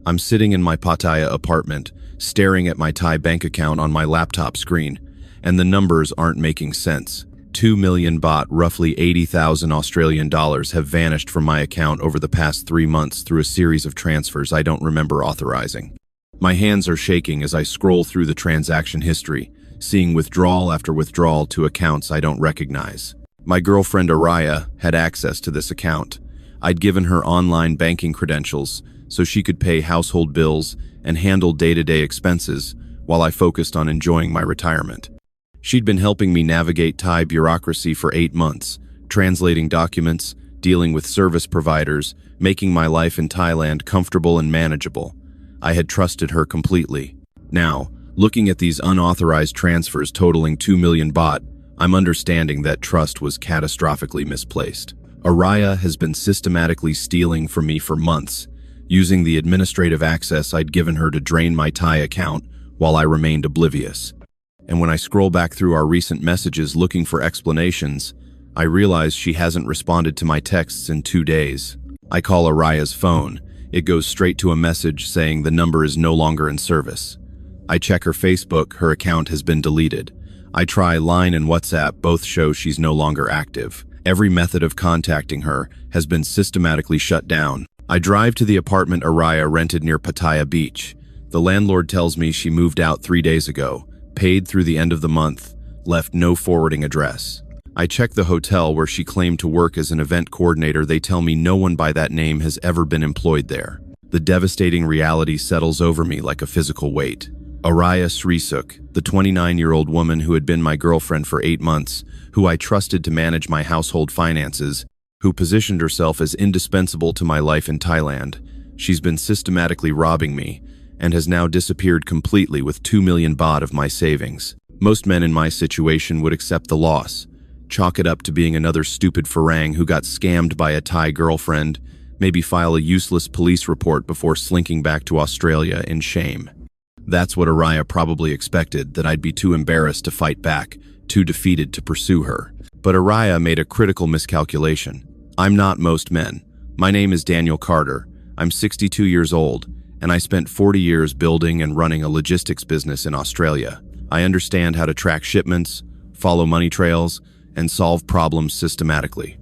I'm sitting in my Pattaya apartment, staring at my Thai bank account on my laptop screen, and the numbers aren't making sense. 2 million baht, roughly 80,000 Australian dollars, have vanished from my account over the past 3 months through a series of transfers I don't remember authorizing. My hands are shaking as I scroll through the transaction history, seeing withdrawal after withdrawal to accounts I don't recognize. My girlfriend Aria had access to this account. I'd given her online banking credentials so she could pay household bills and handle day-to-day expenses while I focused on enjoying my retirement. She'd been helping me navigate Thai bureaucracy for 8 months, translating documents, dealing with service providers, making my life in Thailand comfortable and manageable. I had trusted her completely. Now, looking at these unauthorized transfers totaling 2 million baht, I'm understanding that trust was catastrophically misplaced. Aria has been systematically stealing from me for months, using the administrative access I'd given her to drain my Thai account while I remained oblivious. And when I scroll back through our recent messages looking for explanations, I realize she hasn't responded to my texts in 2 days. I call Aria's phone. It goes straight to a message saying the number is no longer in service. I check her Facebook, her account has been deleted. I try Line and WhatsApp, both show she's no longer active. Every method of contacting her has been systematically shut down. I drive to the apartment Aria rented near Pattaya Beach. The landlord tells me she moved out 3 days ago, paid through the end of the month, left no forwarding address. I check the hotel where she claimed to work as an event coordinator. They tell me no one by that name has ever been employed there. The devastating reality settles over me like a physical weight. Aria Srisuk, the 29-year-old woman who had been my girlfriend for 8 months, who I trusted to manage my household finances, who positioned herself as indispensable to my life in Thailand. She's been systematically robbing me and has now disappeared completely with 2 million baht of my savings. Most men in my situation would accept the loss, chalk it up to being another stupid Farang who got scammed by a Thai girlfriend, maybe file a useless police report before slinking back to Australia in shame. That's what Aria probably expected, that I'd be too embarrassed to fight back, too defeated to pursue her. But Aria made a critical miscalculation. I'm not most men. My name is Daniel Carter. I'm 62 years old, and I spent 40 years building and running a logistics business in Australia. I understand how to track shipments, follow money trails, and solve problems systematically.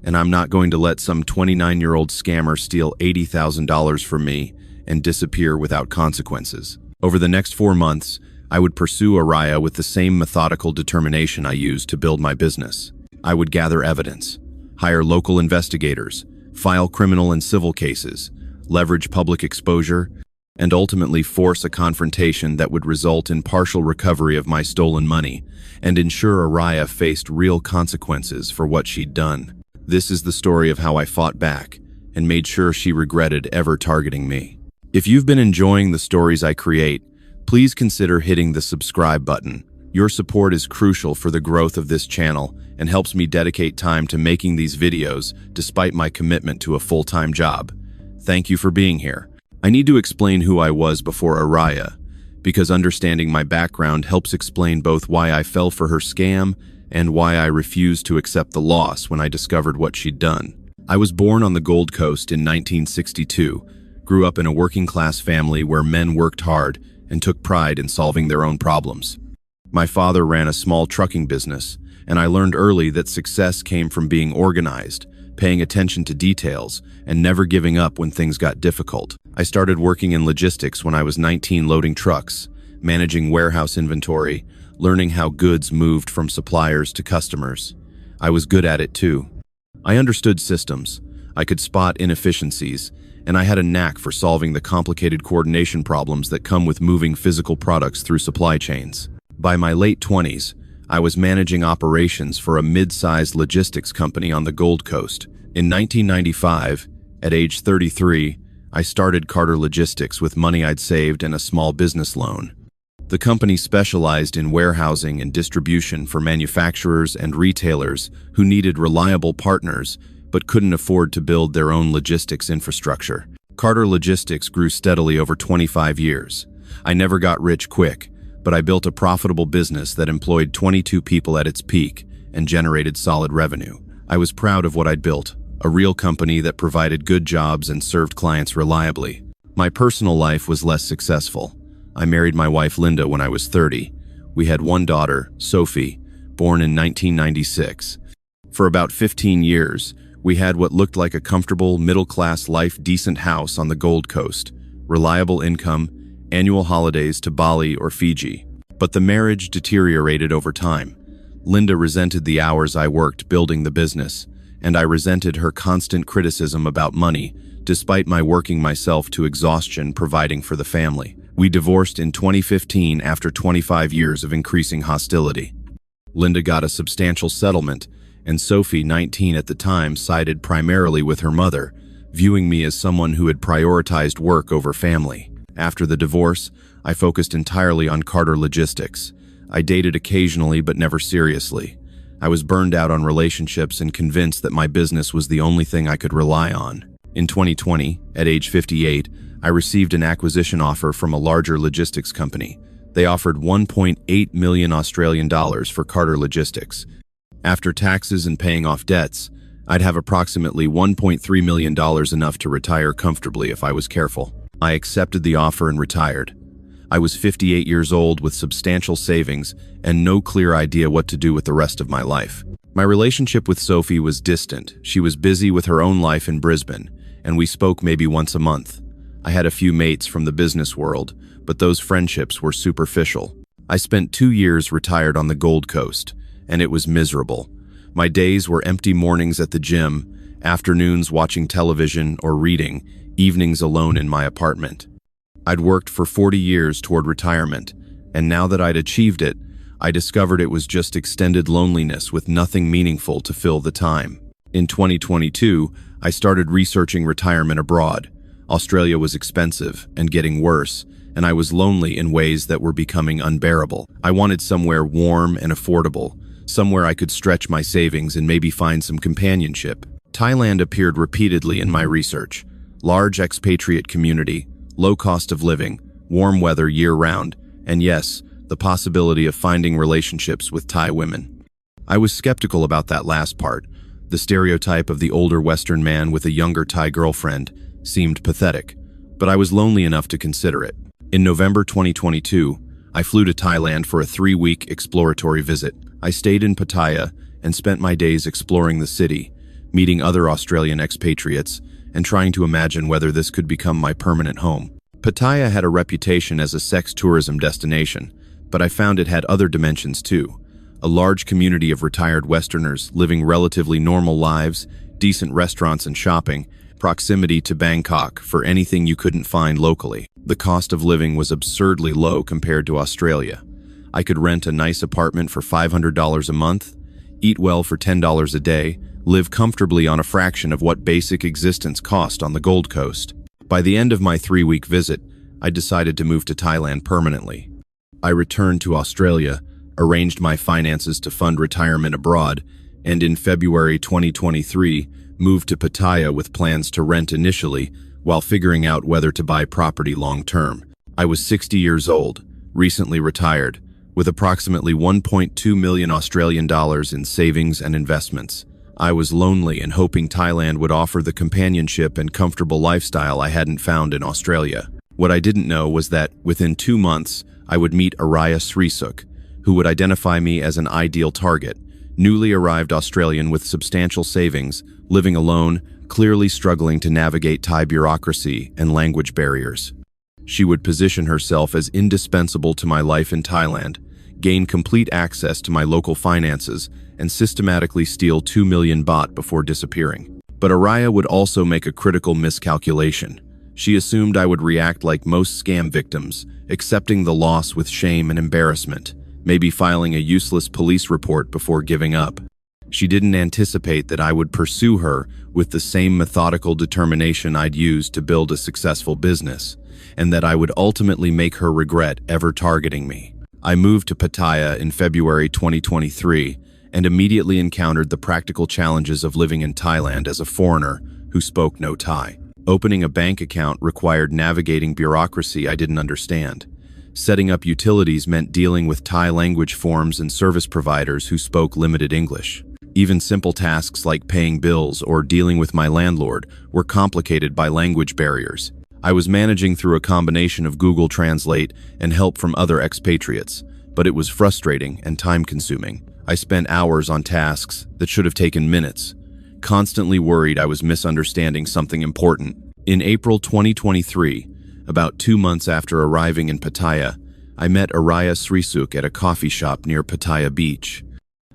And I'm not going to let some 29-year-old scammer steal $80,000 from me and disappear without consequences. Over the next 4 months, I would pursue Aria with the same methodical determination I used to build my business. I would gather evidence, hire local investigators, file criminal and civil cases, leverage public exposure, and ultimately force a confrontation that would result in partial recovery of my stolen money and ensure Aria faced real consequences for what she'd done. This is the story of how I fought back and made sure she regretted ever targeting me. If you've been enjoying the stories I create, please consider hitting the subscribe button. Your support is crucial for the growth of this channel and helps me dedicate time to making these videos despite my commitment to a full-time job. Thank you for being here. I need to explain who I was before Aria, because understanding my background helps explain both why I fell for her scam and why I refused to accept the loss when I discovered what she'd done. I was born on the Gold Coast in 1962, grew up in a working-class family where men worked hard and took pride in solving their own problems. My father ran a small trucking business, and I learned early that success came from being organized, paying attention to details, and never giving up when things got difficult. I started working in logistics when I was 19, loading trucks, managing warehouse inventory, learning how goods moved from suppliers to customers. I was good at it too. I understood systems, I could spot inefficiencies, and I had a knack for solving the complicated coordination problems that come with moving physical products through supply chains. By my late 20s, I was managing operations for a mid-sized logistics company on the Gold Coast. In 1995, at age 33, I started Carter Logistics with money I'd saved and a small business loan. The company specialized in warehousing and distribution for manufacturers and retailers who needed reliable partners but couldn't afford to build their own logistics infrastructure. Carter Logistics grew steadily over 25 years. I never got rich quick, but I built a profitable business that employed 22 people at its peak and generated solid revenue. I was proud of what I'd built, a real company that provided good jobs and served clients reliably. My personal life was less successful. I married my wife Linda when I was 30. We had one daughter, Sophie, born in 1996. For about 15 years, we had what looked like a comfortable, middle-class life, decent house on the Gold Coast, reliable income, annual holidays to Bali or Fiji. But the marriage deteriorated over time. Linda resented the hours I worked building the business, and I resented her constant criticism about money, despite my working myself to exhaustion providing for the family. We divorced in 2015 after 25 years of increasing hostility. Linda got a substantial settlement, and Sophie, 19 at the time, sided primarily with her mother, viewing me as someone who had prioritized work over family. After the divorce, I focused entirely on Carter logistics. I dated occasionally but never seriously. I was burned out on relationships and convinced that my business was the only thing I could rely on. In 2020, at age 58, I received an acquisition offer from a larger logistics company. They offered 1.8 million Australian dollars for Carter Logistics. After taxes and paying off debts, I'd have approximately $1.3 million, enough to retire comfortably if I was careful. I accepted the offer and retired. I was 58 years old with substantial savings and no clear idea what to do with the rest of my life. My relationship with Sophie was distant. She was busy with her own life in Brisbane, and we spoke maybe once a month. I had a few mates from the business world, but those friendships were superficial. I spent 2 years retired on the Gold Coast, and it was miserable. My days were empty mornings at the gym, afternoons watching television or reading, evenings alone in my apartment. I'd worked for 40 years toward retirement, and now that I'd achieved it, I discovered it was just extended loneliness with nothing meaningful to fill the time. In 2022, I started researching retirement abroad. Australia was expensive and getting worse, and I was lonely in ways that were becoming unbearable. I wanted somewhere warm and affordable, somewhere I could stretch my savings and maybe find some companionship. Thailand appeared repeatedly in my research. Large expatriate community, low cost of living, warm weather year-round, and yes, the possibility of finding relationships with Thai women. I was skeptical about that last part. The stereotype of the older Western man with a younger Thai girlfriend seemed pathetic, but I was lonely enough to consider it. In November 2022, I flew to Thailand for a 3-week exploratory visit. I stayed in Pattaya and spent my days exploring the city, meeting other Australian expatriates, and trying to imagine whether this could become my permanent home. Pattaya had a reputation as a sex tourism destination, but I found it had other dimensions too. A large community of retired Westerners living relatively normal lives, decent restaurants and shopping, proximity to Bangkok for anything you couldn't find locally. The cost of living was absurdly low compared to Australia. I could rent a nice apartment for $500 a month, eat well for $10 a day, live comfortably on a fraction of what basic existence cost on the Gold Coast. By the end of my 3-week visit, I decided to move to Thailand permanently. I returned to Australia, arranged my finances to fund retirement abroad, and in February 2023, moved to Pattaya with plans to rent initially while figuring out whether to buy property long-term. I was 60 years old, recently retired, with approximately 1.2 million Australian dollars in savings and investments. I was lonely and hoping Thailand would offer the companionship and comfortable lifestyle I hadn't found in Australia. What I didn't know was that within 2 months, I would meet Aria, who would identify me as an ideal target, newly arrived Australian with substantial savings, living alone, clearly struggling to navigate Thai bureaucracy and language barriers. She would position herself as indispensable to my life in Thailand, gain complete access to my local finances, and systematically steal 2 million baht before disappearing. But Aria would also make a critical miscalculation. She assumed I would react like most scam victims, accepting the loss with shame and embarrassment, maybe filing a useless police report before giving up. She didn't anticipate that I would pursue her with the same methodical determination I'd used to build a successful business, and that I would ultimately make her regret ever targeting me. I moved to Pattaya in February 2023 and immediately encountered the practical challenges of living in Thailand as a foreigner who spoke no Thai. Opening a bank account required navigating bureaucracy I didn't understand. Setting up utilities meant dealing with Thai language forms and service providers who spoke limited English. Even simple tasks like paying bills or dealing with my landlord were complicated by language barriers. I was managing through a combination of Google Translate and help from other expatriates, but it was frustrating and time-consuming. I spent hours on tasks that should have taken minutes, constantly worried I was misunderstanding something important. In April 2023, about 2 months after arriving in Pattaya, I met Aria at a coffee shop near Pattaya Beach.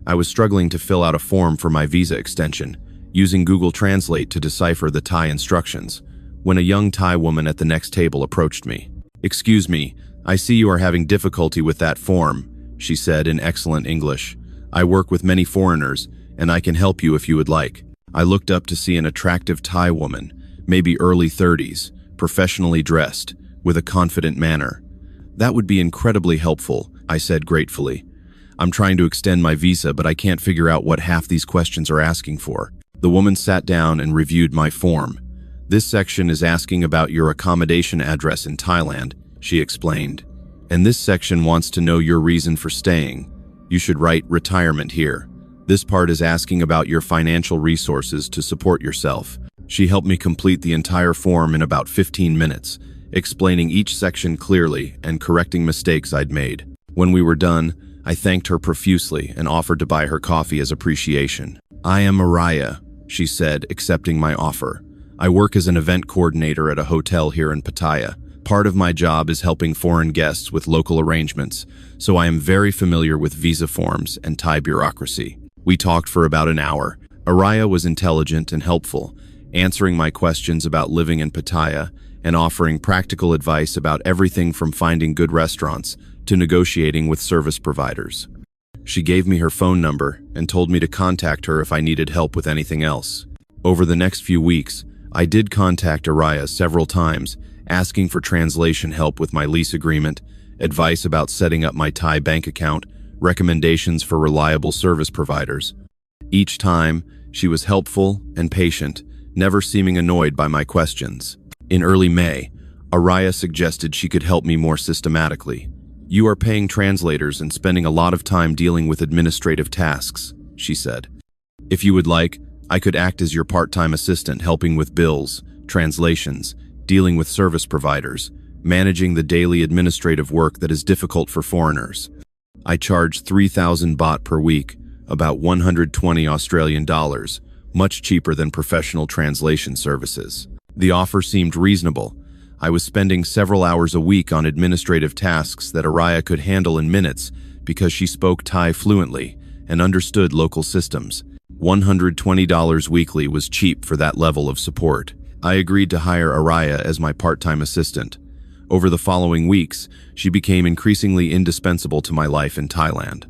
I was struggling to fill out a form for my visa extension, using Google Translate to decipher the Thai instructions, when a young Thai woman at the next table approached me. "Excuse me, I see you are having difficulty with that form," she said in excellent English. "I work with many foreigners, and I can help you if you would like." I looked up to see an attractive Thai woman, maybe early 30s, professionally dressed, with a confident manner. "That would be incredibly helpful," I said gratefully. "I'm trying to extend my visa, but I can't figure out what half these questions are asking for." The woman sat down and reviewed my form. "This section is asking about your accommodation address in Thailand," she explained. "And this section wants to know your reason for staying. You should write retirement here. This part is asking about your financial resources to support yourself." She helped me complete the entire form in about 15 minutes, explaining each section clearly and correcting mistakes I'd made. When we were done, I thanked her profusely and offered to buy her coffee as appreciation. "I am Aria," she said, accepting my offer. "I work as an event coordinator at a hotel here in Pattaya. Part of my job is helping foreign guests with local arrangements, so I am very familiar with visa forms and Thai bureaucracy." We talked for about an hour. Aria was intelligent and helpful, answering my questions about living in Pattaya and offering practical advice about everything from finding good restaurants to negotiating with service providers. She gave me her phone number and told me to contact her if I needed help with anything else. Over the next few weeks, I did contact Aria several times, asking for translation help with my lease agreement, advice about setting up my Thai bank account, recommendations for reliable service providers. Each time, she was helpful and patient, never seeming annoyed by my questions. In early May, Aria suggested she could help me more systematically. "You are paying translators and spending a lot of time dealing with administrative tasks," she said. "If you would like, I could act as your part-time assistant, helping with bills, translations, dealing with service providers, managing the daily administrative work that is difficult for foreigners." I charge 3,000 baht per week, about 120 Australian dollars, much cheaper than professional translation services. The offer seemed reasonable. I was spending several hours a week on administrative tasks that Aria could handle in minutes because she spoke Thai fluently and understood local systems. $120 weekly was cheap for that level of support. I agreed to hire Aria as my part-time assistant. Over the following weeks, she became increasingly indispensable to my life in Thailand.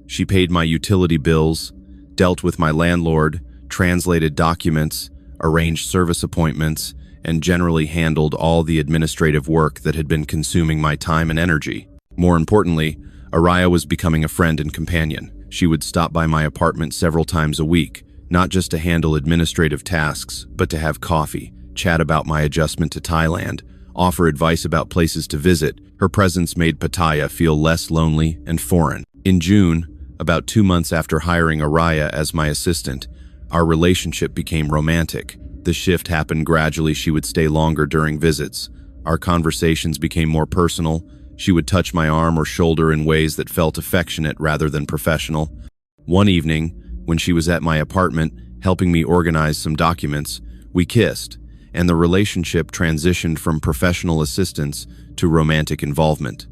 She paid my utility bills, dealt with my landlord, translated documents, arranged service appointments, and generally handled all the administrative work that had been consuming my time and energy. More importantly, Aria was becoming a friend and companion. She would stop by my apartment several times a week, not just to handle administrative tasks, but to have coffee, chat about my adjustment to Thailand, offer advice about places to visit. Her presence made Pattaya feel less lonely and foreign. In June, about 2 months after hiring Aria as my assistant, our relationship became romantic. The shift happened gradually. She would stay longer during visits. Our conversations became more personal. She would touch my arm or shoulder in ways that felt affectionate rather than professional. One evening, when she was at my apartment, helping me organize some documents, we kissed, and the relationship transitioned from professional assistance to romantic involvement.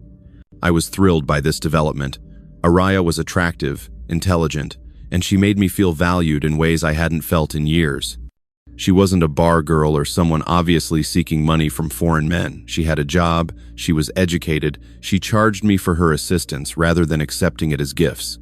I was thrilled by this development. Aria was attractive, intelligent, and she made me feel valued in ways I hadn't felt in years. She wasn't a bar girl or someone obviously seeking money from foreign men. She had a job, she was educated, she charged me for her assistance rather than accepting it as gifts.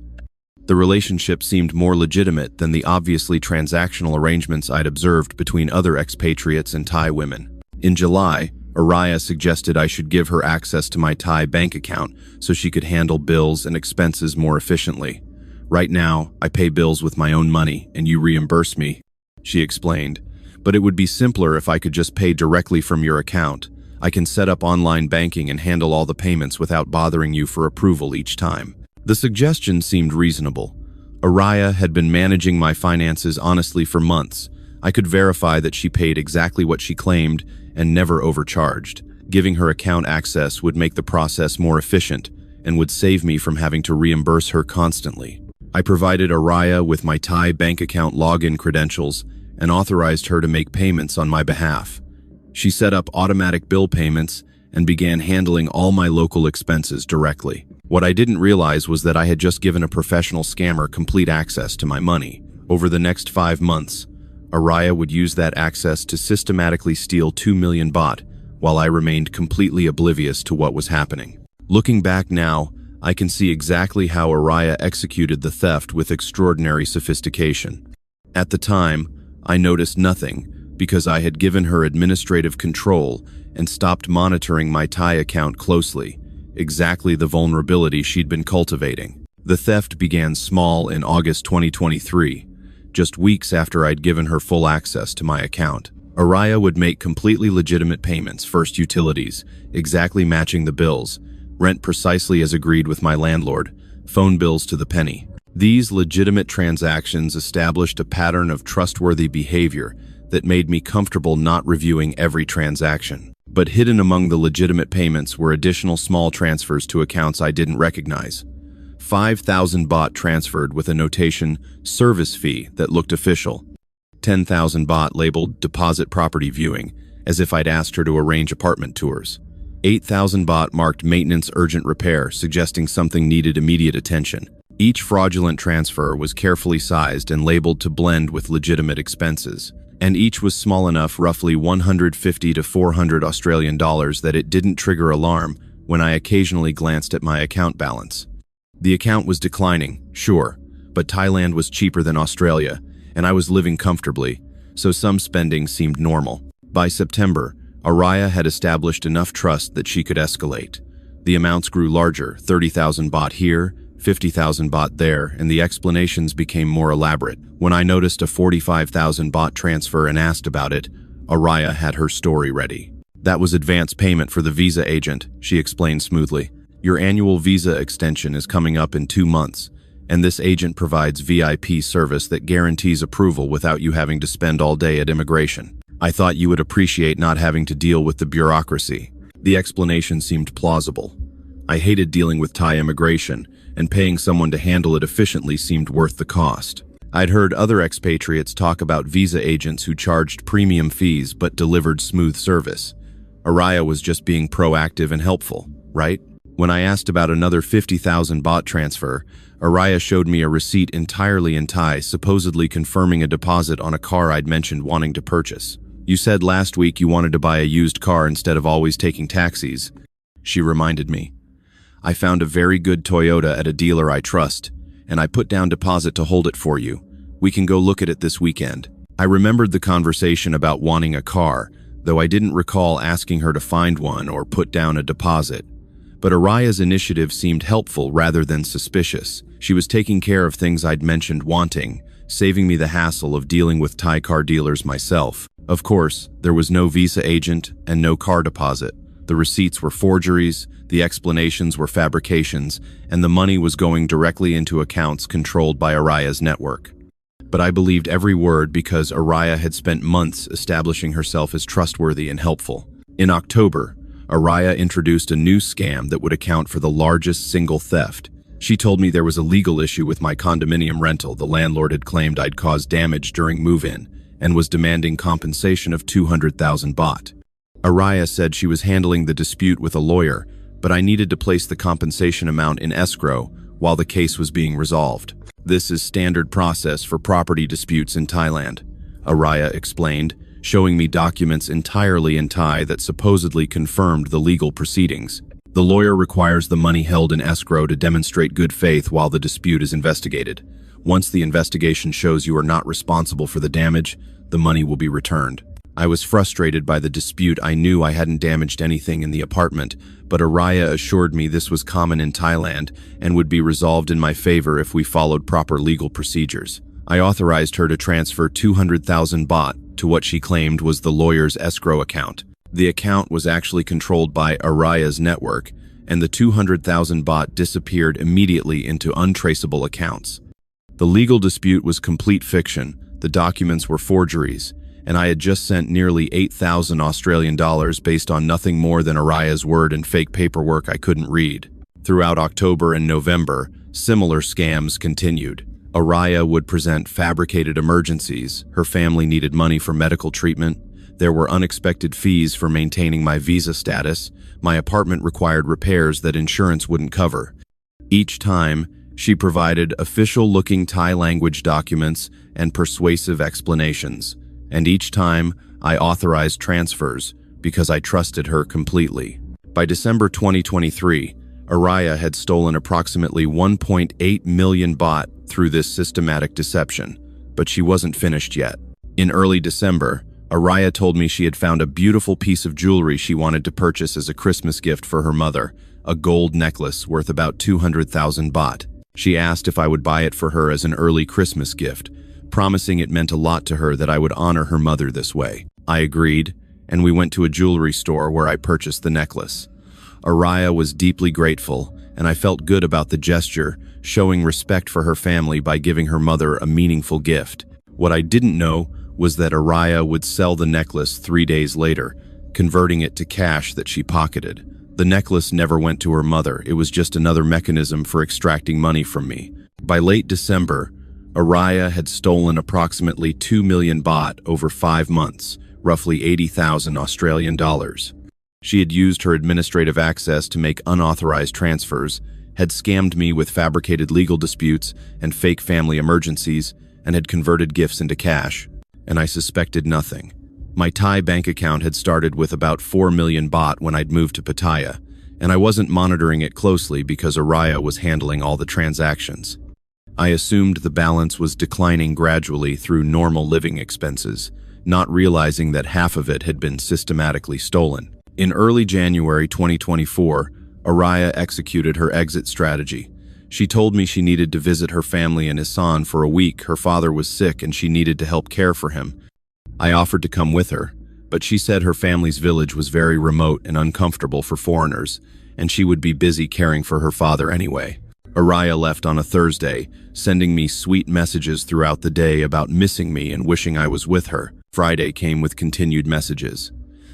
The relationship seemed more legitimate than the obviously transactional arrangements I'd observed between other expatriates and Thai women. In July, Aria suggested I should give her access to my Thai bank account so she could handle bills and expenses more efficiently. "Right now, I pay bills with my own money and you reimburse me," she explained. "But it would be simpler if I could just pay directly from your account. I can set up online banking and handle all the payments without bothering you for approval each time." The suggestion seemed reasonable. Aria had been managing my finances honestly for months. I could verify that she paid exactly what she claimed and never overcharged. Giving her account access would make the process more efficient and would save me from having to reimburse her constantly. I provided Aria with my Thai bank account login credentials and authorized her to make payments on my behalf. She set up automatic bill payments and began handling all my local expenses directly. What I didn't realize was that I had just given a professional scammer complete access to my money. Over the next 5 months, Aria would use that access to systematically steal 2 million baht, while I remained completely oblivious to what was happening. Looking back now, I can see exactly how Aria executed the theft with extraordinary sophistication. At the time, I noticed nothing because I had given her administrative control and stopped monitoring my Thai account closely, exactly the vulnerability she'd been cultivating. The theft began small in August 2023, just weeks after I'd given her full access to my account. Aria would make completely legitimate payments, first utilities, exactly matching the bills, rent precisely as agreed with my landlord, phone bills to the penny. These legitimate transactions established a pattern of trustworthy behavior that made me comfortable not reviewing every transaction. But hidden among the legitimate payments were additional small transfers to accounts I didn't recognize. 5,000 baht transferred with a notation service fee that looked official. 10,000 baht labeled deposit property viewing, as if I'd asked her to arrange apartment tours. 8,000 baht marked maintenance urgent repair, suggesting something needed immediate attention. Each fraudulent transfer was carefully sized and labeled to blend with legitimate expenses, and each was small enough, roughly 150 to 400 Australian dollars, that it didn't trigger alarm when I occasionally glanced at my account balance. The account was declining, sure, but Thailand was cheaper than Australia, and I was living comfortably, so some spending seemed normal. By September, Aria had established enough trust that she could escalate. The amounts grew larger, 30,000 baht here, 50,000 baht there, and the explanations became more elaborate. When I noticed a 45,000 baht transfer and asked about it, Aria had her story ready. That was advance payment for the visa agent, she explained smoothly. Your annual visa extension is coming up in 2 months, and this agent provides VIP service that guarantees approval without you having to spend all day at immigration. I thought you would appreciate not having to deal with the bureaucracy. The explanation seemed plausible. I hated dealing with Thai immigration, and paying someone to handle it efficiently seemed worth the cost. I'd heard other expatriates talk about visa agents who charged premium fees but delivered smooth service. Aria was just being proactive and helpful, right? When I asked about another 50,000 baht transfer, Aria showed me a receipt entirely in Thai, supposedly confirming a deposit on a car I'd mentioned wanting to purchase. You said last week you wanted to buy a used car instead of always taking taxis, she reminded me. I found a very good Toyota at a dealer I trust, and I put down deposit to hold it for you. We can go look at it this weekend. I remembered the conversation about wanting a car, though I didn't recall asking her to find one or put down a deposit. But Aria's initiative seemed helpful rather than suspicious. She was taking care of things I'd mentioned wanting, saving me the hassle of dealing with Thai car dealers myself. Of course, there was no visa agent and no car deposit. The receipts were forgeries, the explanations were fabrications, and the money was going directly into accounts controlled by Aria's network. But I believed every word because Aria had spent months establishing herself as trustworthy and helpful. In October, Aria introduced a new scam that would account for the largest single theft. She told me there was a legal issue with my condominium rental. The landlord had claimed I'd caused damage during move-in and was demanding compensation of 200,000 baht. Aria said she was handling the dispute with a lawyer, but I needed to place the compensation amount in escrow while the case was being resolved. This is standard process for property disputes in Thailand, Aria explained, showing me documents entirely in Thai that supposedly confirmed the legal proceedings. The lawyer requires the money held in escrow to demonstrate good faith while the dispute is investigated. Once the investigation shows you are not responsible for the damage, the money will be returned. I was frustrated by the dispute. I knew I hadn't damaged anything in the apartment, but Aria assured me this was common in Thailand and would be resolved in my favor if we followed proper legal procedures. I authorized her to transfer 200,000 baht to what she claimed was the lawyer's escrow account. The account was actually controlled by Aria's network, and the 200,000 baht disappeared immediately into untraceable accounts. The legal dispute was complete fiction. The documents were forgeries, and I had just sent nearly 8,000 Australian dollars based on nothing more than Aria's word and fake paperwork I couldn't read. Throughout October and November, similar scams continued. Aria would present fabricated emergencies. Her family needed money for medical treatment. There were unexpected fees for maintaining my visa status. My apartment required repairs that insurance wouldn't cover. Each time, she provided official-looking Thai language documents and persuasive explanations. And each time, I authorized transfers because I trusted her completely. By December 2023, Aria had stolen approximately 1.8 million baht through this systematic deception, but she wasn't finished yet. In early December, Aria told me she had found a beautiful piece of jewelry she wanted to purchase as a Christmas gift for her mother, a gold necklace worth about 200,000 baht. She asked if I would buy it for her as an early Christmas gift, promising it meant a lot to her that I would honor her mother this way. I agreed, and we went to a jewelry store where I purchased the necklace. Aria was deeply grateful, and I felt good about the gesture, showing respect for her family by giving her mother a meaningful gift. What I didn't know was that Aria would sell the necklace 3 days later, converting it to cash that she pocketed. The necklace never went to her mother. It was just another mechanism for extracting money from me. By late December, Aria had stolen approximately 2 million baht over 5 months, roughly 80,000 Australian dollars. She had used her administrative access to make unauthorized transfers, had scammed me with fabricated legal disputes and fake family emergencies, and had converted gifts into cash. And I suspected nothing. My Thai bank account had started with about 4 million baht when I'd moved to Pattaya, and I wasn't monitoring it closely because Aria was handling all the transactions. I assumed the balance was declining gradually through normal living expenses, not realizing that half of it had been systematically stolen. In early January 2024, Aria executed her exit strategy. She told me she needed to visit her family in Isan for a week. Her father was sick and she needed to help care for him. I offered to come with her, but she said her family's village was very remote and uncomfortable for foreigners, and she would be busy caring for her father anyway. Aria left on a Thursday, sending me sweet messages throughout the day about missing me and wishing I was with her. Friday came with continued messages.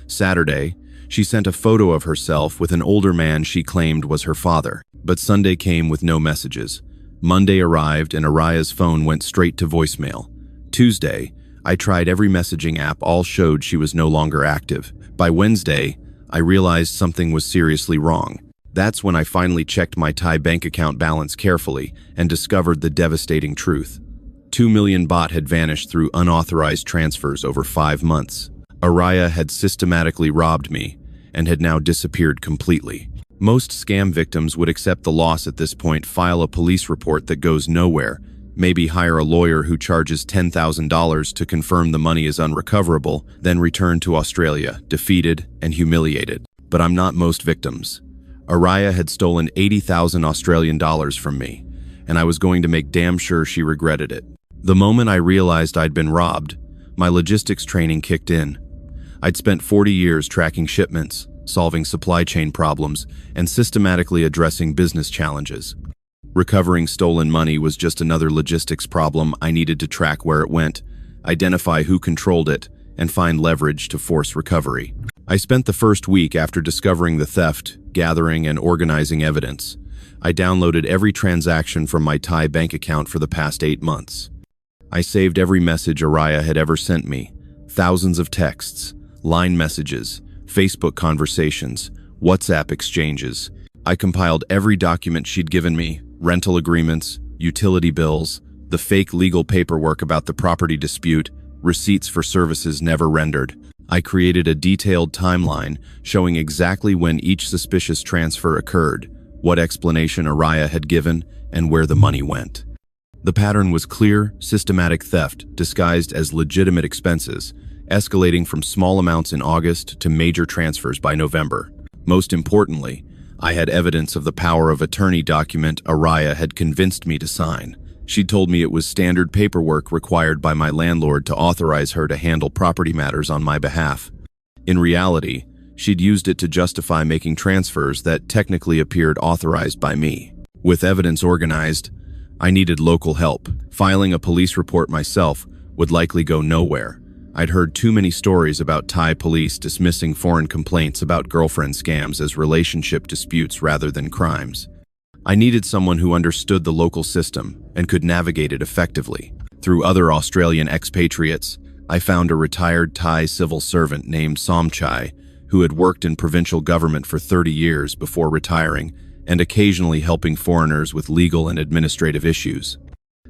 Saturday, she sent a photo of herself with an older man she claimed was her father. But Sunday came with no messages. Monday arrived and Aria's phone went straight to voicemail. Tuesday, I tried every messaging app, all showed she was no longer active. By Wednesday, I realized something was seriously wrong. That's when I finally checked my Thai bank account balance carefully and discovered the devastating truth. 2 million baht had vanished through unauthorized transfers over 5 months. Aria had systematically robbed me and had now disappeared completely. Most scam victims would accept the loss at this point, file a police report that goes nowhere, maybe hire a lawyer who charges $10,000 to confirm the money is unrecoverable, then return to Australia, defeated and humiliated. But I'm not most victims. Aria had stolen 80,000 Australian dollars from me, and I was going to make damn sure she regretted it. The moment I realized I'd been robbed, my logistics training kicked in. I'd spent 40 years tracking shipments, solving supply chain problems, and systematically addressing business challenges. Recovering stolen money was just another logistics problem. I needed to track where it went, identify who controlled it, and find leverage to force recovery. I spent the first week after discovering the theft, gathering and organizing evidence. I downloaded every transaction from my Thai bank account for the past 8 months. I saved every message Aria had ever sent me, thousands of texts, line messages, Facebook conversations, WhatsApp exchanges. I compiled every document she'd given me, rental agreements, utility bills, the fake legal paperwork about the property dispute, receipts for services never rendered. I created a detailed timeline showing exactly when each suspicious transfer occurred, what explanation Aria had given, and where the money went. The pattern was clear, systematic theft disguised as legitimate expenses, escalating from small amounts in August to major transfers by November. Most importantly, I had evidence of the power of attorney document Aria had convinced me to sign. She told me it was standard paperwork required by my landlord to authorize her to handle property matters on my behalf. In reality, she'd used it to justify making transfers that technically appeared authorized by me. With evidence organized, I needed local help. Filing a police report myself would likely go nowhere. I'd heard too many stories about Thai police dismissing foreign complaints about girlfriend scams as relationship disputes rather than crimes. I needed someone who understood the local system and could navigate it effectively. Through other Australian expatriates, I found a retired Thai civil servant named Somchai, who had worked in provincial government for 30 years before retiring and occasionally helping foreigners with legal and administrative issues.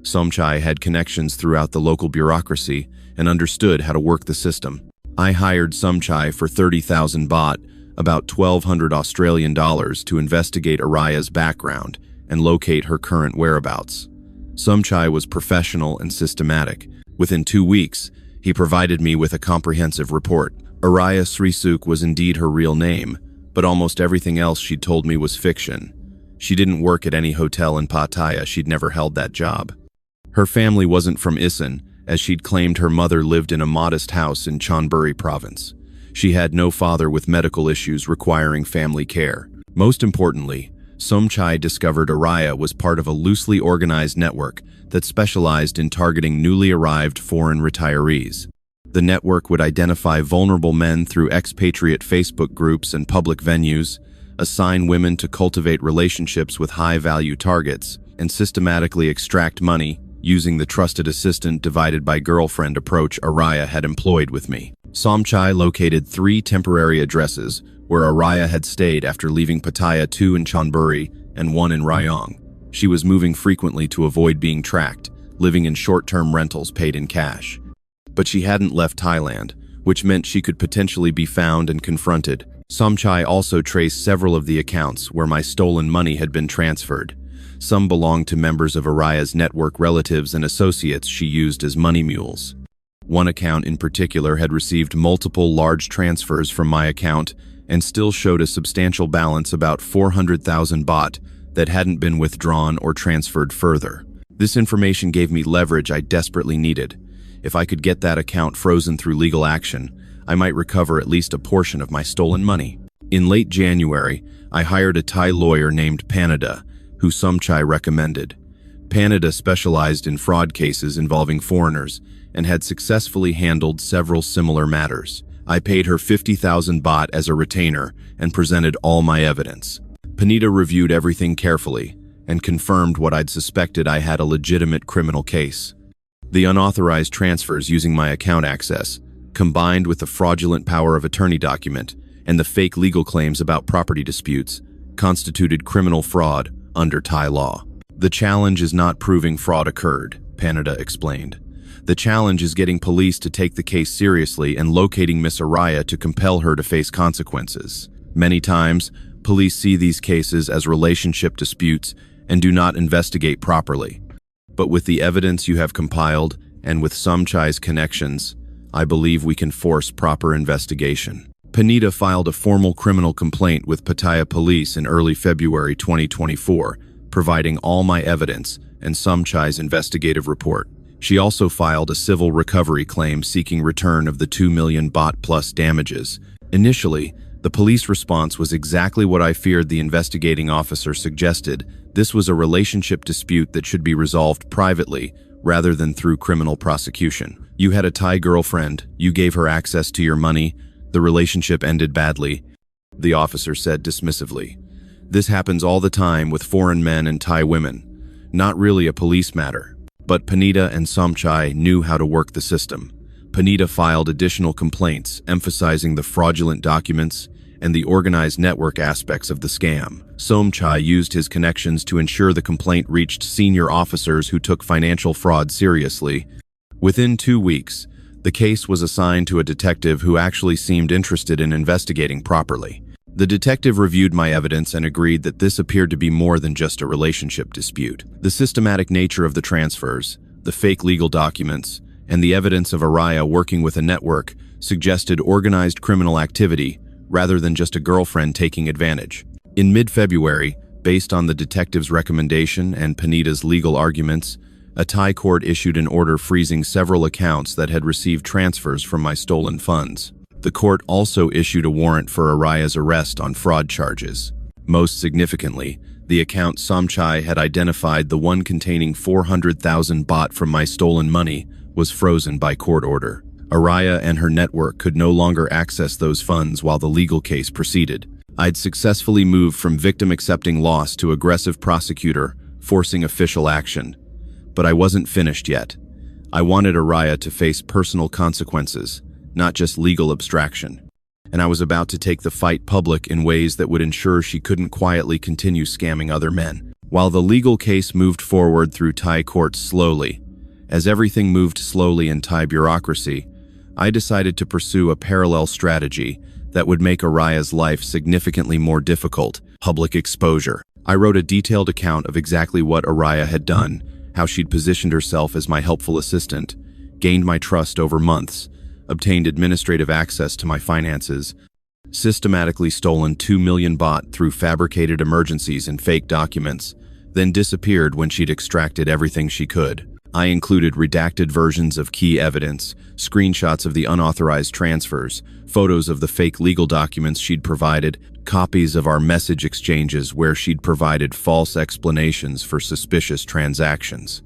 Somchai had connections throughout the local bureaucracy and understood how to work the system. I hired Somchai for 30,000 baht, about 1,200 Australian dollars, to investigate Aria's background and locate her current whereabouts. Somchai was professional and systematic. Within 2 weeks, he provided me with a comprehensive report. Aria Srisuk was indeed her real name, but almost everything else she'd told me was fiction. She didn't work at any hotel in Pattaya. She'd never held that job. Her family wasn't from Isan, as she'd claimed her mother lived in a modest house in Chonburi province. She had no father with medical issues requiring family care. Most importantly, Somchai discovered Aria was part of a loosely organized network that specialized in targeting newly arrived foreign retirees. The network would identify vulnerable men through expatriate Facebook groups and public venues, assign women to cultivate relationships with high-value targets, and systematically extract money using the trusted assistant divided by girlfriend approach Aria had employed with me. Somchai located 3 temporary addresses where Aria had stayed after leaving Pattaya, 2 in Chonburi and 1 in Rayong. She was moving frequently to avoid being tracked, living in short-term rentals paid in cash. But she hadn't left Thailand, which meant she could potentially be found and confronted. Somchai also traced several of the accounts where my stolen money had been transferred. Some belonged to members of Aria's network relatives and associates she used as money mules. One account in particular had received multiple large transfers from my account and still showed a substantial balance, about 400,000 baht, that hadn't been withdrawn or transferred further. This information gave me leverage I desperately needed. If I could get that account frozen through legal action, I might recover at least a portion of my stolen money. In late January, I hired a Thai lawyer named Panada, who Somchai recommended. Panada specialized in fraud cases involving foreigners and had successfully handled several similar matters. I paid her 50,000 baht as a retainer and presented all my evidence. Panada reviewed everything carefully and confirmed what I'd suspected: I had a legitimate criminal case. The unauthorized transfers using my account access, combined with the fraudulent power of attorney document and the fake legal claims about property disputes, constituted criminal fraud under Thai law. The challenge is not proving fraud occurred, Panada explained. The challenge is getting police to take the case seriously and locating Miss Aria to compel her to face consequences. Many times, police see these cases as relationship disputes and do not investigate properly. But with the evidence you have compiled and with Somchai's connections, I believe we can force proper investigation. Panada filed a formal criminal complaint with Pattaya Police in early February 2024, providing all my evidence and Somchai's investigative report. She also filed a civil recovery claim seeking return of the 2 million baht plus damages. Initially, the police response was exactly what I feared the investigating officer suggested. This was a relationship dispute that should be resolved privately rather than through criminal prosecution. You had a Thai girlfriend, you gave her access to your money, the relationship ended badly, the officer said dismissively. This happens all the time with foreign men and Thai women. Not really a police matter. But Panada and Somchai knew how to work the system. Panada filed additional complaints emphasizing the fraudulent documents and the organized network aspects of the scam. Somchai used his connections to ensure the complaint reached senior officers who took financial fraud seriously. Within 2 weeks, the case was assigned to a detective who actually seemed interested in investigating properly. The detective reviewed my evidence and agreed that this appeared to be more than just a relationship dispute. The systematic nature of the transfers, the fake legal documents, and the evidence of Aria working with a network suggested organized criminal activity rather than just a girlfriend taking advantage. In mid-February, based on the detective's recommendation and Panada's legal arguments, a Thai court issued an order freezing several accounts that had received transfers from my stolen funds. The court also issued a warrant for Aria's arrest on fraud charges. Most significantly, the account Somchai had identified, the one containing 400,000 baht from my stolen money, was frozen by court order. Aria and her network could no longer access those funds while the legal case proceeded. I'd successfully moved from victim accepting loss to aggressive prosecutor, forcing official action. But I wasn't finished yet. I wanted Aria to face personal consequences, not just legal abstraction. And I was about to take the fight public in ways that would ensure she couldn't quietly continue scamming other men. While the legal case moved forward through Thai courts slowly, as everything moved slowly in Thai bureaucracy, I decided to pursue a parallel strategy that would make Aria's life significantly more difficult: public exposure. I wrote a detailed account of exactly what Aria had done, how she'd positioned herself as my helpful assistant, gained my trust over months, obtained administrative access to my finances, systematically stolen 2 million baht through fabricated emergencies and fake documents, then disappeared when she'd extracted everything she could. I included redacted versions of key evidence, screenshots of the unauthorized transfers, photos of the fake legal documents she'd provided, copies of our message exchanges where she'd provided false explanations for suspicious transactions.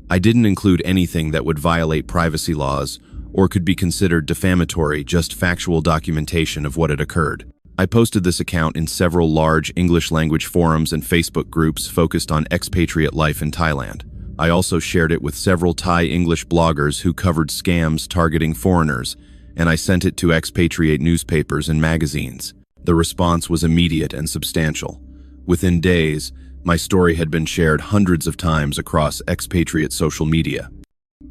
I didn't include anything that would violate privacy laws or could be considered defamatory, just factual documentation of what had occurred. I posted this account in several large English-language forums and Facebook groups focused on expatriate life in Thailand. I also shared it with several Thai English bloggers who covered scams targeting foreigners, and I sent it to expatriate newspapers and magazines. The response was immediate and substantial. Within days, my story had been shared hundreds of times across expatriate social media.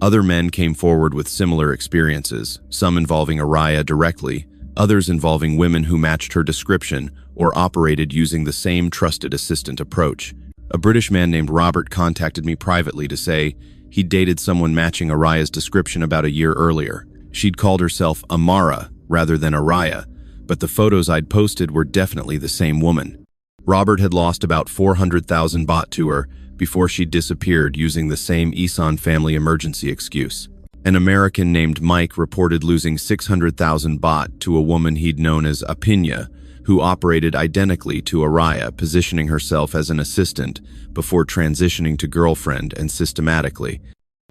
Other men came forward with similar experiences, some involving Aria directly, others involving women who matched her description or operated using the same trusted assistant approach. A British man named Robert contacted me privately to say he'd dated someone matching Aria's description about a year earlier. She'd called herself Amara rather than Aria, but the photos I'd posted were definitely the same woman. Robert had lost about 400,000 baht to her before she disappeared using the same Isan family emergency excuse. An American named Mike reported losing 600,000 baht to a woman he'd known as Apinya, who operated identically to Aria, positioning herself as an assistant before transitioning to girlfriend and systematically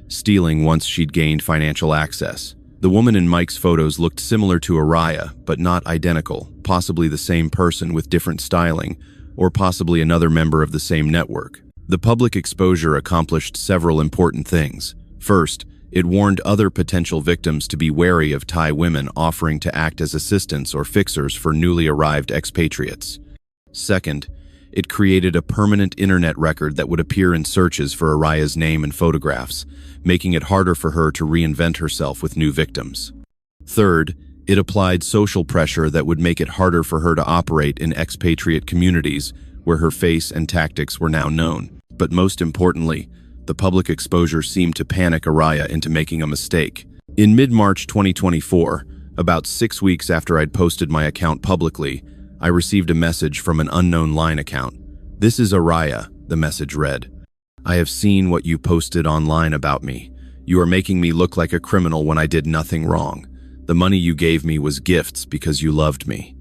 stealing once she'd gained financial access. The woman in Mike's photos looked similar to Aria, but not identical, possibly the same person with different styling, or possibly another member of the same network. The public exposure accomplished several important things. First, it warned other potential victims to be wary of Thai women offering to act as assistants or fixers for newly arrived expatriates. Second, it created a permanent internet record that would appear in searches for Aria's name and photographs, making it harder for her to reinvent herself with new victims. Third, it applied social pressure that would make it harder for her to operate in expatriate communities where her face and tactics were now known. But most importantly, the public exposure seemed to panic Aria into making a mistake. In mid-March 2024, about 6 weeks after I'd posted my account publicly, I received a message from an unknown line account. "This is Aria," the message read. "I have seen what you posted online about me. You are making me look like a criminal when I did nothing wrong. The money you gave me was gifts because you loved me.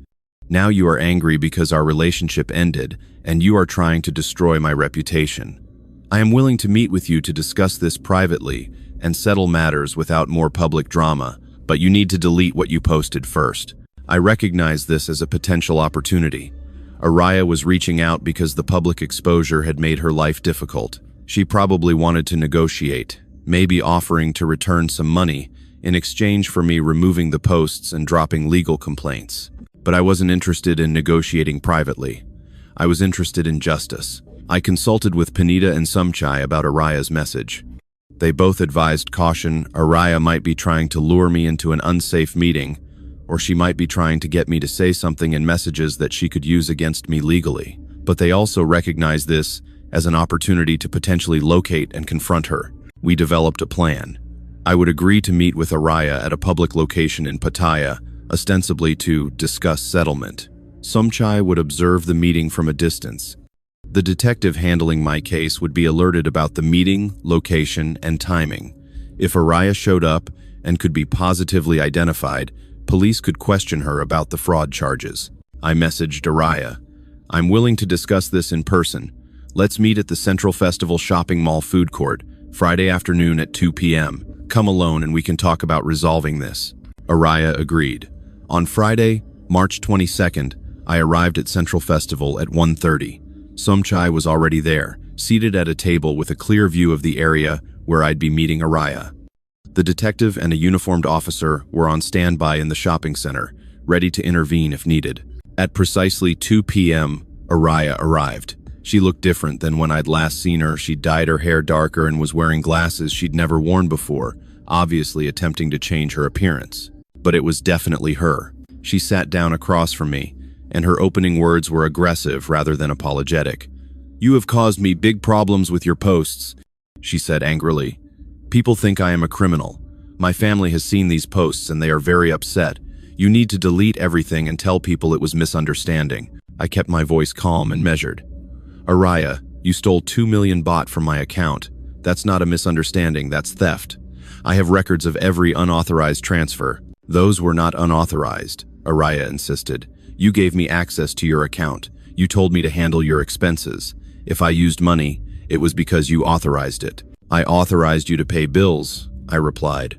Now you are angry because our relationship ended, and you are trying to destroy my reputation. I am willing to meet with you to discuss this privately and settle matters without more public drama, but you need to delete what you posted first." I recognize this as a potential opportunity. Aria was reaching out because the public exposure had made her life difficult. She probably wanted to negotiate, maybe offering to return some money in exchange for me removing the posts and dropping legal complaints. But I wasn't interested in negotiating privately. I was interested in justice. I consulted with Panita and Sumchai about Aria's message. They both advised caution. Aria might be trying to lure me into an unsafe meeting, or she might be trying to get me to say something in messages that she could use against me legally. But they also recognized this as an opportunity to potentially locate and confront her. We developed a plan. I would agree to meet with Aria at a public location in Pattaya, ostensibly to discuss settlement. Sumchai would observe the meeting from a distance. The detective handling my case would be alerted about the meeting, location, and timing. If Aria showed up and could be positively identified, police could question her about the fraud charges. I messaged Aria. "I'm willing to discuss this in person. Let's meet at the Central Festival Shopping Mall food court, Friday afternoon at 2 p.m. Come alone and we can talk about resolving this." Aria agreed. On Friday, March 22nd, I arrived at Central Festival at 1:30. Somchai was already there, seated at a table with a clear view of the area where I'd be meeting Aria. The detective and a uniformed officer were on standby in the shopping center, ready to intervene if needed. At precisely 2 p.m., Aria arrived. She looked different than when I'd last seen her. She'd dyed her hair darker and was wearing glasses she'd never worn before, obviously attempting to change her appearance. But it was definitely her. She sat down across from me, and her opening words were aggressive rather than apologetic. "You have caused me big problems with your posts," she said angrily. "People think I am a criminal. My family has seen these posts and they are very upset. You need to delete everything and tell people it was misunderstanding." I kept my voice calm and measured. "Aria, you stole 2 million baht from my account. That's not a misunderstanding, that's theft. I have records of every unauthorized transfer." "Those were not unauthorized," Aria insisted. "You gave me access to your account. You told me to handle your expenses. If I used money, it was because you authorized it." "I authorized you to pay bills," I replied.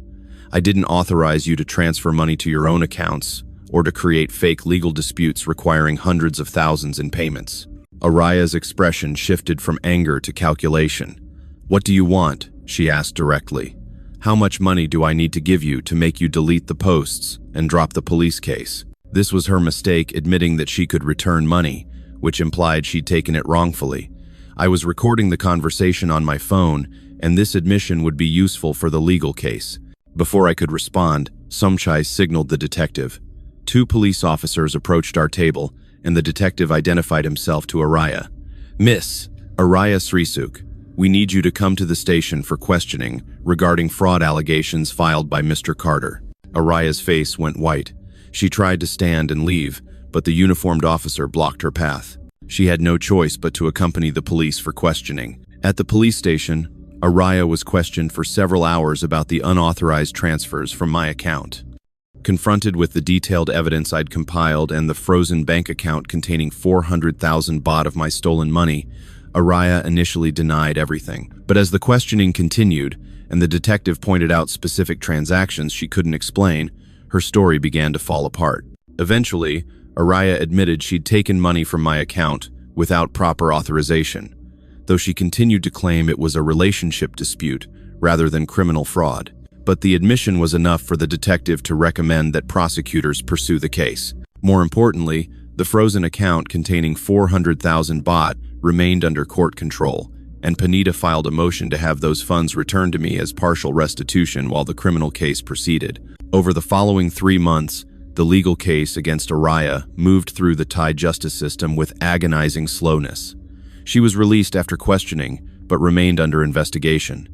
"I didn't authorize you to transfer money to your own accounts or to create fake legal disputes requiring hundreds of thousands in payments." Aria's expression shifted from anger to calculation. "What do you want?" she asked directly. "How much money do I need to give you to make you delete the posts and drop the police case?" This was her mistake, admitting that she could return money, which implied she'd taken it wrongfully. I was recording the conversation on my phone, and this admission would be useful for the legal case. Before I could respond, Somchai signaled the detective. 2 police officers approached our table, and the detective identified himself to Aria. "Miss Aria Srisuk, we need you to come to the station for questioning regarding fraud allegations filed by Mr. Carter." Aria's face went white. She tried to stand and leave, but the uniformed officer blocked her path. She had no choice but to accompany the police for questioning. At the police station, Aria was questioned for several hours about the unauthorized transfers from my account. Confronted with the detailed evidence I'd compiled and the frozen bank account containing 400,000 baht of my stolen money, Aria initially denied everything. But as the questioning continued, and the detective pointed out specific transactions she couldn't explain, her story began to fall apart. Eventually, Aria admitted she'd taken money from my account without proper authorization, though she continued to claim it was a relationship dispute rather than criminal fraud. But the admission was enough for the detective to recommend that prosecutors pursue the case. More importantly, the frozen account containing 400,000 baht remained under court control, and Panita filed a motion to have those funds returned to me as partial restitution while the criminal case proceeded. Over the following 3 months, the legal case against Aria moved through the Thai justice system with agonizing slowness. She was released after questioning, but remained under investigation.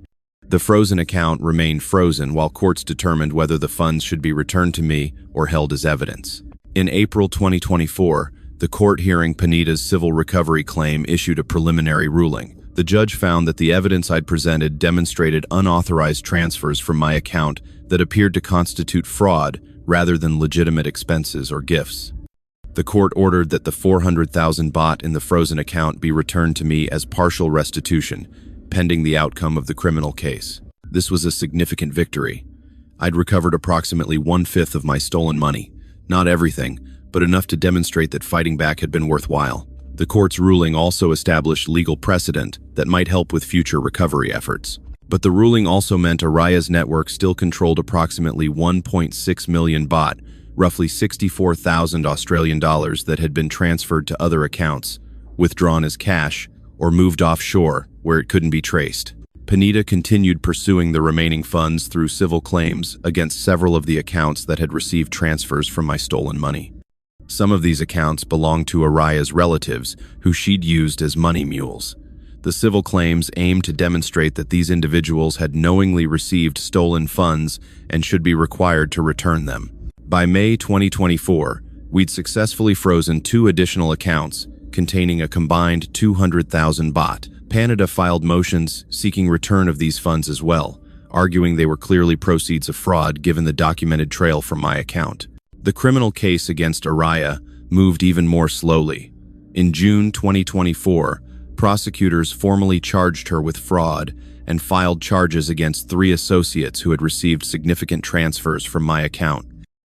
The frozen account remained frozen while courts determined whether the funds should be returned to me or held as evidence. In April 2024, the court hearing Panita's civil recovery claim issued a preliminary ruling. The judge found that the evidence I'd presented demonstrated unauthorized transfers from my account that appeared to constitute fraud rather than legitimate expenses or gifts. The court ordered that the 400,000 baht in the frozen account be returned to me as partial restitution, pending the outcome of the criminal case. This was a significant victory. I'd recovered approximately 1/5 of my stolen money. Not everything, but enough to demonstrate that fighting back had been worthwhile. The court's ruling also established legal precedent that might help with future recovery efforts. But the ruling also meant Aria's network still controlled approximately 1.6 million baht, roughly 64,000 Australian dollars that had been transferred to other accounts, withdrawn as cash, or moved offshore where it couldn't be traced. Panita continued pursuing the remaining funds through civil claims against several of the accounts that had received transfers from my stolen money. Some of these accounts belonged to Aria's relatives, who she'd used as money mules. The civil claims aimed to demonstrate that these individuals had knowingly received stolen funds and should be required to return them. By May 2024, we'd successfully frozen 2 additional accounts containing a combined 200,000 baht. Panita filed motions seeking return of these funds as well, arguing they were clearly proceeds of fraud given the documented trail from my account. The criminal case against Aria moved even more slowly. In June 2024, Prosecutors formally charged her with fraud and filed charges against 3 associates who had received significant transfers from my account.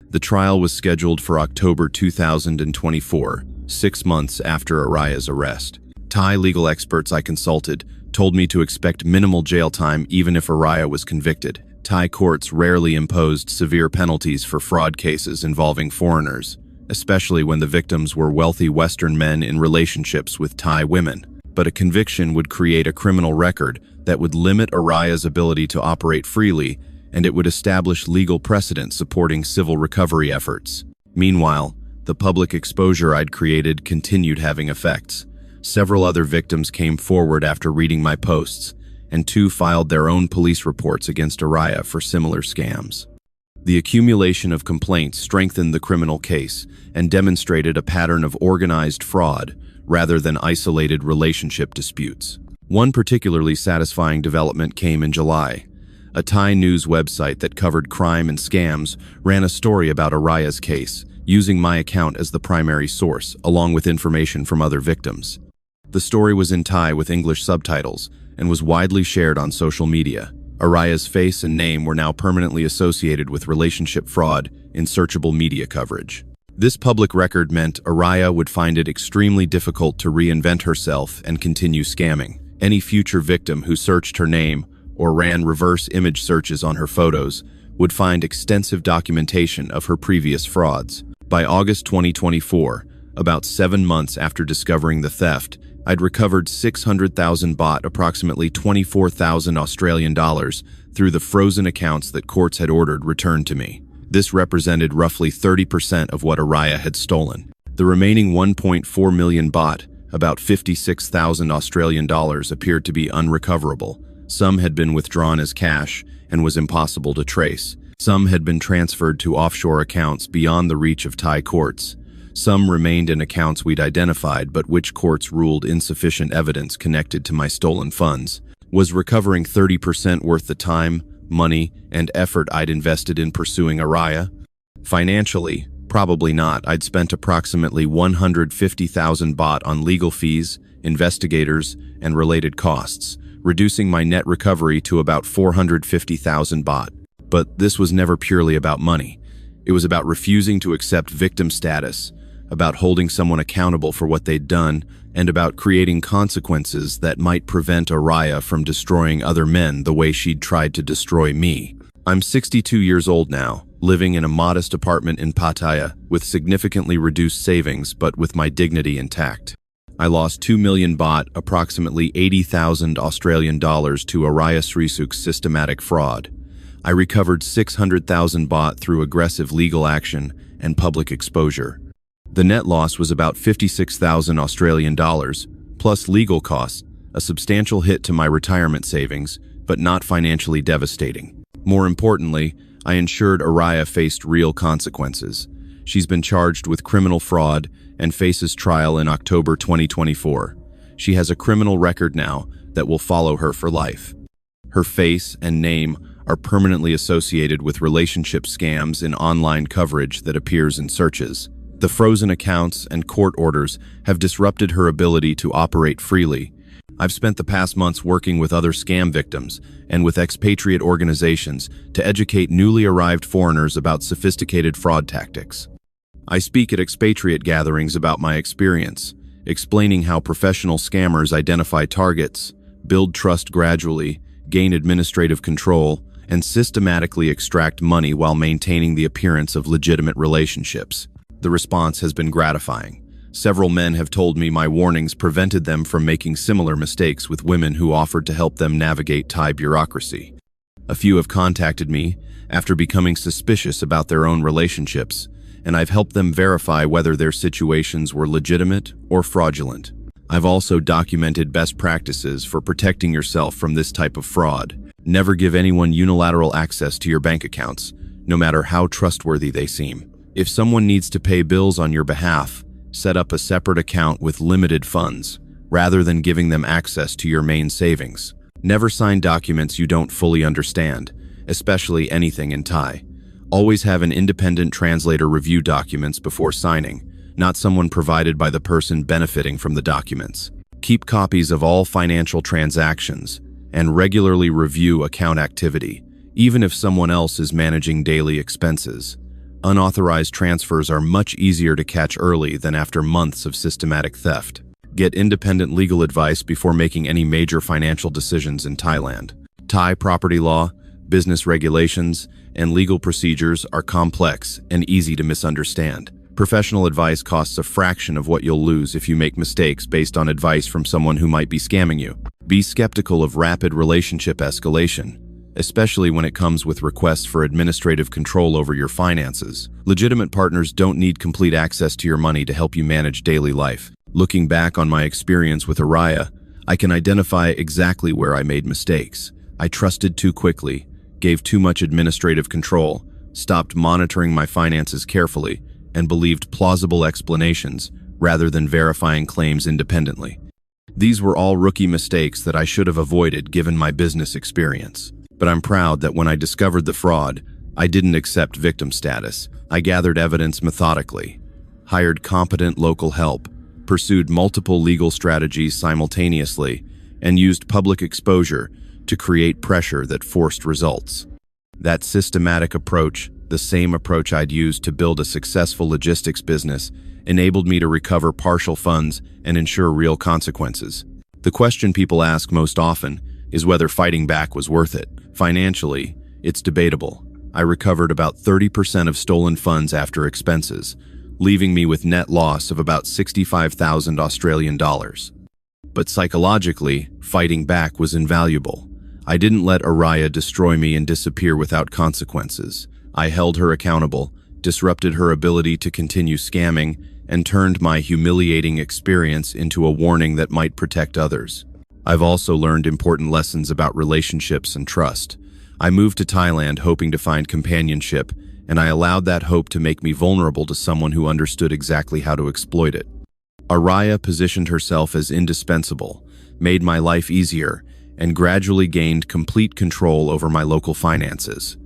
The trial was scheduled for October 2024, 6 months after Aria's arrest. Thai legal experts I consulted told me to expect minimal jail time even if Aria was convicted. Thai courts rarely imposed severe penalties for fraud cases involving foreigners, especially when the victims were wealthy Western men in relationships with Thai women. But a conviction would create a criminal record that would limit Aria's ability to operate freely, and it would establish legal precedent supporting civil recovery efforts. Meanwhile, the public exposure I'd created continued having effects. Several other victims came forward after reading my posts, and 2 filed their own police reports against Aria for similar scams. The accumulation of complaints strengthened the criminal case and demonstrated a pattern of organized fraud rather than isolated relationship disputes. One particularly satisfying development came in July. A Thai news website that covered crime and scams ran a story about Aria's case, using my account as the primary source, along with information from other victims. The story was in Thai with English subtitles and was widely shared on social media. Aria's face and name were now permanently associated with relationship fraud in searchable media coverage. This public record meant Aria would find it extremely difficult to reinvent herself and continue scamming. Any future victim who searched her name or ran reverse image searches on her photos would find extensive documentation of her previous frauds. By August 2024, about 7 months after discovering the theft, I'd recovered 600,000 baht, approximately 24,000 Australian dollars, through the frozen accounts that courts had ordered returned to me. This represented roughly 30% of what Aria had stolen. The remaining 1.4 million baht, about 56,000 Australian dollars, appeared to be unrecoverable. Some had been withdrawn as cash and was impossible to trace. Some had been transferred to offshore accounts beyond the reach of Thai courts. Some remained in accounts we'd identified, but which courts ruled insufficient evidence connected to my stolen funds. Was recovering 30% worth the time, money, and effort I'd invested in pursuing Aria? Financially, probably not. I'd spent approximately 150,000 baht on legal fees, investigators, and related costs, reducing my net recovery to about 450,000 baht. But this was never purely about money. It was about refusing to accept victim status, about holding someone accountable for what they'd done, and about creating consequences that might prevent Aria from destroying other men the way she'd tried to destroy me. I'm 62 years old now, living in a modest apartment in Pattaya with significantly reduced savings but with my dignity intact. I lost 2 million baht, approximately 80,000 Australian dollars, to Aria Srisuk's systematic fraud. I recovered 600,000 baht through aggressive legal action and public exposure. The net loss was about 56,000 Australian dollars, plus legal costs, a substantial hit to my retirement savings, but not financially devastating. More importantly, I ensured Aria faced real consequences. She's been charged with criminal fraud and faces trial in October 2024. She has a criminal record now that will follow her for life. Her face and name are permanently associated with relationship scams in online coverage that appears in searches. The frozen accounts and court orders have disrupted her ability to operate freely. I've spent the past months working with other scam victims and with expatriate organizations to educate newly arrived foreigners about sophisticated fraud tactics. I speak at expatriate gatherings about my experience, explaining how professional scammers identify targets, build trust gradually, gain administrative control, and systematically extract money while maintaining the appearance of legitimate relationships. The response has been gratifying. Several men have told me my warnings prevented them from making similar mistakes with women who offered to help them navigate Thai bureaucracy. A few have contacted me after becoming suspicious about their own relationships, and I've helped them verify whether their situations were legitimate or fraudulent. I've also documented best practices for protecting yourself from this type of fraud. Never give anyone unilateral access to your bank accounts, no matter how trustworthy they seem. If someone needs to pay bills on your behalf, set up a separate account with limited funds, rather than giving them access to your main savings. Never sign documents you don't fully understand, especially anything in Thai. Always have an independent translator review documents before signing, not someone provided by the person benefiting from the documents. Keep copies of all financial transactions and regularly review account activity, even if someone else is managing daily expenses. Unauthorized transfers are much easier to catch early than after months of systematic theft. Get independent legal advice before making any major financial decisions in Thailand. Thai property law, business regulations, and legal procedures are complex and easy to misunderstand. Professional advice costs a fraction of what you'll lose if you make mistakes based on advice from someone who might be scamming you. Be skeptical of rapid relationship escalation, especially when it comes with requests for administrative control over your finances. Legitimate partners don't need complete access to your money to help you manage daily life. Looking back on my experience with Aria, I can identify exactly where I made mistakes. I trusted too quickly, gave too much administrative control, stopped monitoring my finances carefully, and believed plausible explanations rather than verifying claims independently. These were all rookie mistakes that I should have avoided given my business experience. But I'm proud that when I discovered the fraud, I didn't accept victim status. I gathered evidence methodically, hired competent local help, pursued multiple legal strategies simultaneously, and used public exposure to create pressure that forced results. That systematic approach, the same approach I'd used to build a successful logistics business, enabled me to recover partial funds and ensure real consequences. The question people ask most often is whether fighting back was worth it. Financially, it's debatable. I recovered about 30% of stolen funds after expenses, leaving me with net loss of about 65,000 Australian dollars. But psychologically, fighting back was invaluable. I didn't let Aria destroy me and disappear without consequences. I held her accountable, disrupted her ability to continue scamming, and turned my humiliating experience into a warning that might protect others. I've also learned important lessons about relationships and trust. I moved to Thailand hoping to find companionship, and I allowed that hope to make me vulnerable to someone who understood exactly how to exploit it. Aria positioned herself as indispensable, made my life easier, and gradually gained complete control over my local finances.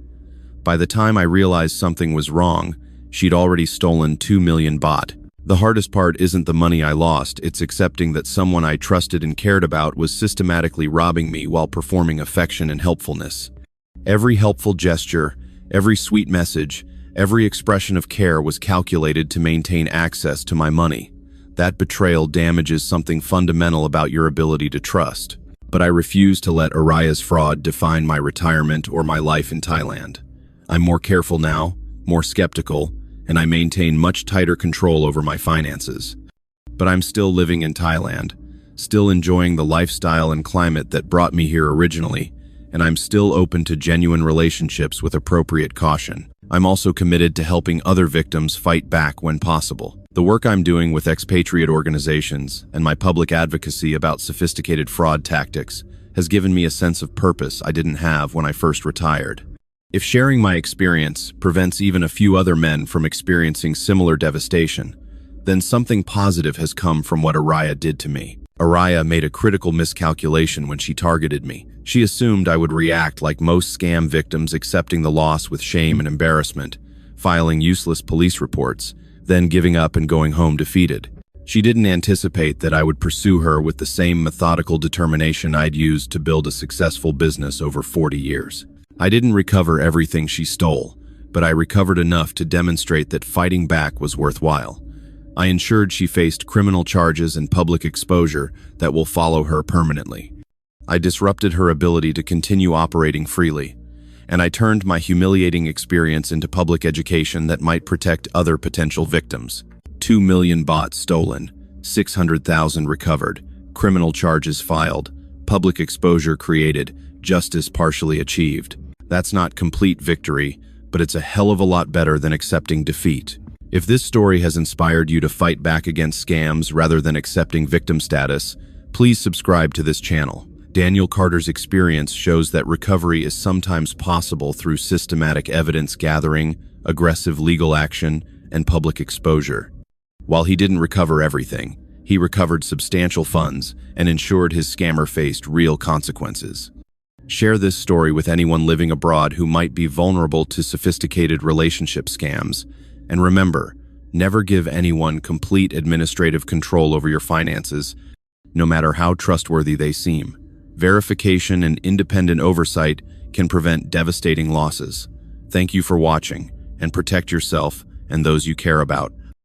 By the time I realized something was wrong, she'd already stolen 2 million baht. The hardest part isn't the money I lost, it's accepting that someone I trusted and cared about was systematically robbing me while performing affection and helpfulness. Every helpful gesture, every sweet message, every expression of care was calculated to maintain access to my money. That betrayal damages something fundamental about your ability to trust. But I refuse to let Aria's fraud define my retirement or my life in Thailand. I'm more careful now, more skeptical, and I maintain much tighter control over my finances. But I'm still living in Thailand, still enjoying the lifestyle and climate that brought me here originally, and I'm still open to genuine relationships with appropriate caution. I'm also committed to helping other victims fight back when possible. The work I'm doing with expatriate organizations and my public advocacy about sophisticated fraud tactics has given me a sense of purpose I didn't have when I first retired. If sharing my experience prevents even a few other men from experiencing similar devastation, then something positive has come from what Aria did to me. Aria made a critical miscalculation when she targeted me. She assumed I would react like most scam victims, accepting the loss with shame and embarrassment, filing useless police reports, then giving up and going home defeated. She didn't anticipate that I would pursue her with the same methodical determination I'd used to build a successful business over 40 years. I didn't recover everything she stole, but I recovered enough to demonstrate that fighting back was worthwhile. I ensured she faced criminal charges and public exposure that will follow her permanently. I disrupted her ability to continue operating freely, and I turned my humiliating experience into public education that might protect other potential victims. 2 million baht stolen, 600,000 recovered, criminal charges filed, public exposure created, justice partially achieved. That's not complete victory, but it's a hell of a lot better than accepting defeat. If this story has inspired you to fight back against scams rather than accepting victim status, please subscribe to this channel. Daniel Carter's experience shows that recovery is sometimes possible through systematic evidence gathering, aggressive legal action, and public exposure. While he didn't recover everything, he recovered substantial funds and ensured his scammer faced real consequences. Share this story with anyone living abroad who might be vulnerable to sophisticated relationship scams. And remember, never give anyone complete administrative control over your finances. no matter how trustworthy they seem. Verification and independent oversight can prevent devastating losses. Thank you for watching, and protect yourself and those you care about.